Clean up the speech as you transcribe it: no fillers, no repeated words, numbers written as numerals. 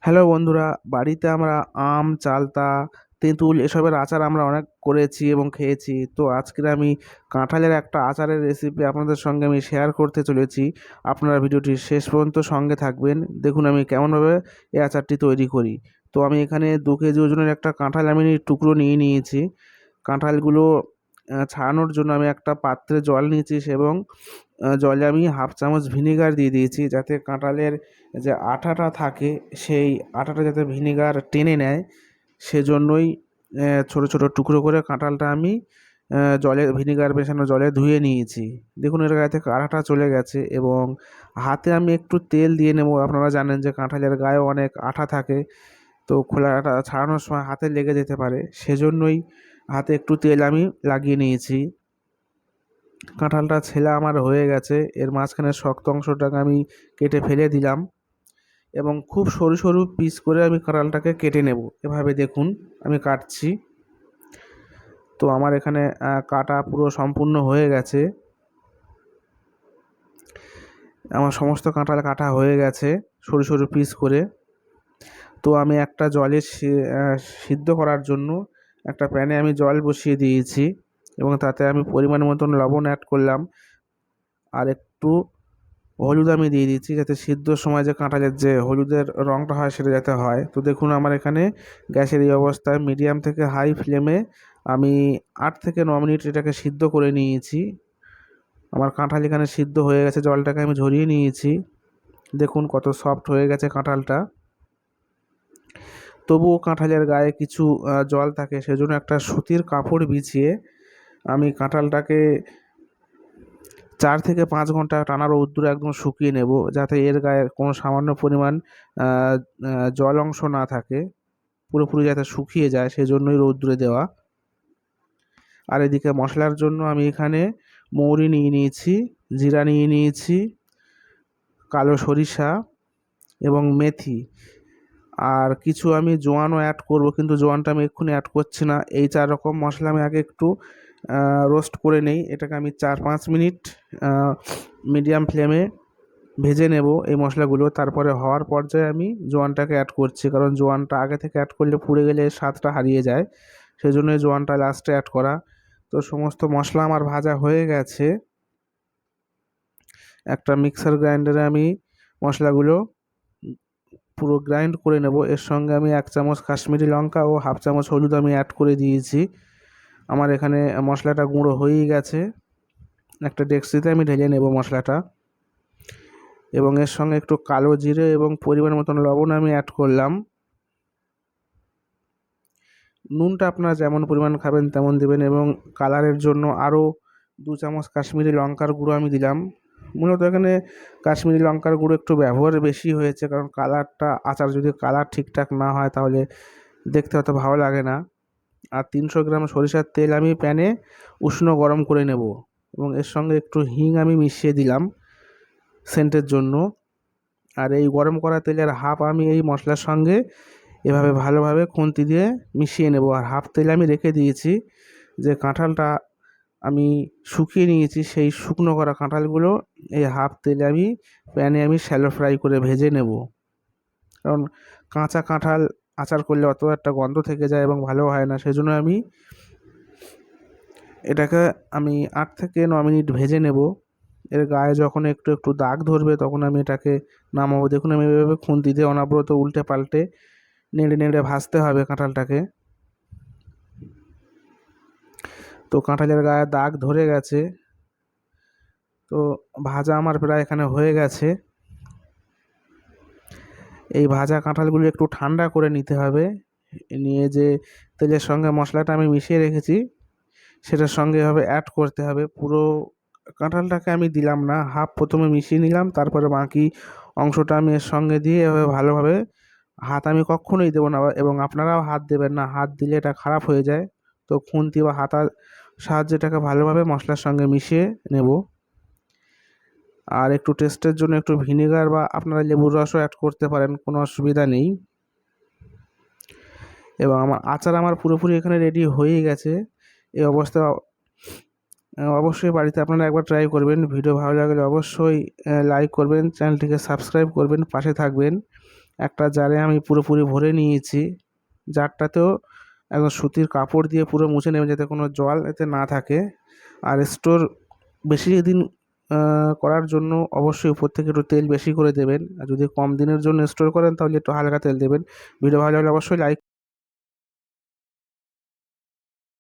Hello বন্ধুরা, বাড়িতে আমরা আম, চালতা, তেঁতুল এসবের আচার আমরা অনেক করেছি এবং খেয়েছি। তো আজকের আমি কাঁঠালের একটা আচারের রেসিপি আপনাদের সঙ্গে আমি শেয়ার করতে চলেছি। আপনারা ভিডিওটি শেষ পর্যন্ত সঙ্গে থাকবেন। দেখুন আমি কেমনভাবে এই আচারটি তৈরি করি। তো আমি এখানে 2 কেজি ওজনের একটা কাঁঠাল আমি টুকরো নিয়ে নিয়েছি। কাঁঠালগুলো ছাড়ানোর জন্য আমি একটা পাত্রে জল নিয়েছি এবং জলে আমি হাফ চামচ ভিনেগার দিয়ে দিয়েছি, যাতে কাঁঠালের যে আঠাটা থাকে সেই আঠাটা যাতে ভিনেগার টেনে নেয়। সেজন্যই ছোট ছোট টুকরো করে কাঁঠালটা আমি জলে ভিনেগার মেশানো জলে ধুয়ে নিয়েছি। দেখুন এর গায়ে থেকে আঠাটা চলে গেছে এবং হাতে আমি একটু তেল দিয়ে নেব। আপনারা জানেন যে কাঁঠালের গায়ে অনেক আঠা থাকে, তো খোলাটা ছাড়ানোর সময় হাতে লেগে যেতে পারে, সেজন্যই হাতে একটু তেল আমি লাগিয়ে নিয়েছি। কাঁঠালটা ছেলা আমার হয়ে গেছে। এর মাঝখানের শক্ত অংশটাকে আমি কেটে ফেলে দিলাম এবং খুব সরু সরু পিস করে আমি কাঁঠালটাকে কেটে নেব। এভাবে দেখুন আমি কাটছি। তো আমার এখানে কাটা পুরো সম্পূর্ণ হয়ে গেছে। আমার সমস্ত কাঁঠাল কাটা হয়ে গেছে সরু সরু পিস করে। তো আমি একটা জলে সিদ্ধ করার জন্য একটা প্যানে আমি জল বসিয়ে দিয়েছি এবং তাতে আমি পরিমাণ মতন লবণ অ্যাড করলাম, আর একটু হলুদ আমি দিয়ে দিচ্ছি, যাতে সিদ্ধর সময় যে কাঁঠালের যে হলুদের রঙটা হয় সেটা যাতে হয়। তো দেখুন আমার এখানে গ্যাসের এই অবস্থায় মিডিয়াম থেকে হাই ফ্লেমে আমি 8 থেকে 9 মিনিট এটাকে সিদ্ধ করে নিয়েছি। আমার কাঁঠাল এখানে সিদ্ধ হয়ে গেছে, জলটাকে আমি ঝরিয়ে নিয়েছি। দেখুন কত সফট হয়ে গেছে কাঁঠালটা। তবুও কাঁঠালের গায়ে কিছু জল থাকে, সেজন্য একটা সুতির কাপড় বিছিয়ে আমি কাঁঠালটাকে 4 থেকে 5 ঘন্টা টানা রৌদ্রে একদম শুকিয়ে নেব, যাতে এর গায়ে কোনো সামান্য পরিমাণ জল অংশ না থাকে, পুরোপুরি যাতে শুকিয়ে যায়, সেজন্যই রৌদ্রে দেওয়া। আর এদিকে মশলার জন্য আমি এখানে মৌরি নিয়ে নিয়েছি, জিরা নিয়ে নিয়েছি, কালো সরিষা এবং মেথি, আর কিছু আমি জোয়ানও অ্যাড করব, কিন্তু জোয়ানটা আমি এক্ষুনি অ্যাড করছি না। এই 4 রকম মশলা আমি আগে একটু রোস্ট করে নেই। এটাকে আমি 4-5 মিনিট মিডিয়াম ফ্লেমে ভেজে নেব এই মশলাগুলো। তারপরে হওয়ার পর্যায়ে আমি জোয়ানটাকে অ্যাড করছি, কারণ জোয়ানটা আগে থেকে অ্যাড করলে পুড়ে গেলে স্বাদটা হারিয়ে যায়, সেজন্যই জোয়ানটা লাস্টে অ্যাড করা। তো সমস্ত মশলা আমার ভাজা হয়ে গেছে। একটা মিক্সার গ্রাইন্ডারে আমি মশলাগুলো পুরো গ্রাইন্ড করে নেব। এর সঙ্গে আমি 1 চামচ কাশ্মীরি লঙ্কা ও হাফ চামচ হলুদ আমি অ্যাড করে দিয়েছি। আমার এখানে মশলাটা গুঁড়ো হয়েই গেছে। একটা ডেক্সিতে আমি ঢেলে নেব মশলাটা এবং এর সঙ্গে একটু কালো জিরে এবং পরিমাণ মতন লবণ আমি অ্যাড করলাম। নুনটা আপনারা যেমন পরিমাণ খাবেন তেমন দেবেন এবং কালারের জন্য আরও 2 চামচ কাশ্মীরি লঙ্কার গুঁড়ো আমি দিলাম। মূলত এখানে কাশ্মীরি লঙ্কার গুঁড়ো একটু ব্যবহার বেশি হয়েছে, কারণ কালারটা আচার যদি কালার ঠিকঠাক না হয় তাহলে দেখতে অত ভালো লাগে না। আর 300 গ্রাম সরিষার তেল আমি প্যানে উষ্ণ গরম করে নেব এবং এর সঙ্গে একটু হিং আমি মিশিয়ে দিলাম সেন্টের জন্য। আর এই গরম করা তেলের হাফ আমি এই মশলার সঙ্গে এভাবে ভালোভাবে খুন্তি দিয়ে মিশিয়ে নেব, আর হাফ তেল আমি রেখে দিয়েছি। যে কাঁঠালটা আমি শুকিয়ে নিয়েছি, সেই শুকনো করা কাঁঠালগুলো এই হাফ তেলে আমি প্যানে আমি শ্যালো ফ্রাই করে ভেজে নেব, কারণ কাঁচা কাঁঠাল আচার করলে অত একটা গন্ধ থেকে যায় এবং ভালো হয় না। সেজন্য এটাকে আমি 8 থেকে 9 মিনিট ভেজে নেব। এর গায়ে যখন একটু একটু দাগ ধরবে তখন আমি এটাকে নামাবো। দেখুন আমি এভাবে খুন্তি দিয়ে অনবরত উল্টে পাল্টে নেড়ে নেড়ে ভাজতে হবে কাঁঠালটাকে। তো কাঁঠালের গায়ে দাগ ধরে গেছে। তো ভাজা আমার প্রায় এখানে হয়ে গেছে। এই ভাজা কাঁঠালগুলো একটু ঠান্ডা করে নিতে হবে। নিয়ে যে তেলের সঙ্গে মশলাটা আমি মিশিয়ে রেখেছি সেটার সঙ্গে এভাবে অ্যাড করতে হবে। পুরো কাঁঠালটাকে আমি দিলাম না, হাফ প্রথমে মিশিয়ে নিলাম, তারপরে বাকি অংশটা আমি এর সঙ্গে দিয়ে এভাবে ভালোভাবে, হাত আমি কক্ষনোই দেবো না এবং আপনারাও হাত দেবেন না, হাত দিলে এটা খারাপ হয়ে যায়। তো খুন্তি বা হাতার সাহায্যে এটাকে ভালোভাবে মশলার সঙ্গে মিশিয়ে নেব। আর একটু টেস্টের জন্য একটু ভিনেগার বা আপনারা লেবুর রসও অ্যাড করতে পারেন, কোনো অসুবিধা নেই। এবং আমার পুরোপুরি এখানে রেডি হয়েই গেছে। এই অবস্থায় অবশ্যই বাড়িতে আপনারা একবার ট্রাই করবেন। ভিডিও ভালো লাগলে অবশ্যই লাইক করবেন, চ্যানেলটিকে সাবস্ক্রাইব করবেন, পাশে থাকবেন। একটা জারে আমি পুরোপুরি ভরে নিয়েছি। জারটাতেও একদম সুতির কাপড় দিয়ে পুরো মুছে নেবেন যাতে কোনো জল এতে না থাকে। আর স্টোর বেশি দিন করার জন্য অবশ্যই উপর থেকে একটু তেল বেশি করে দেবেন। আর যদি কম দিনের জন্য স্টোর করেন তাহলে একটু হালকা তেল দেবেন। ভিডিও ভালো লাগলে অবশ্যই লাইক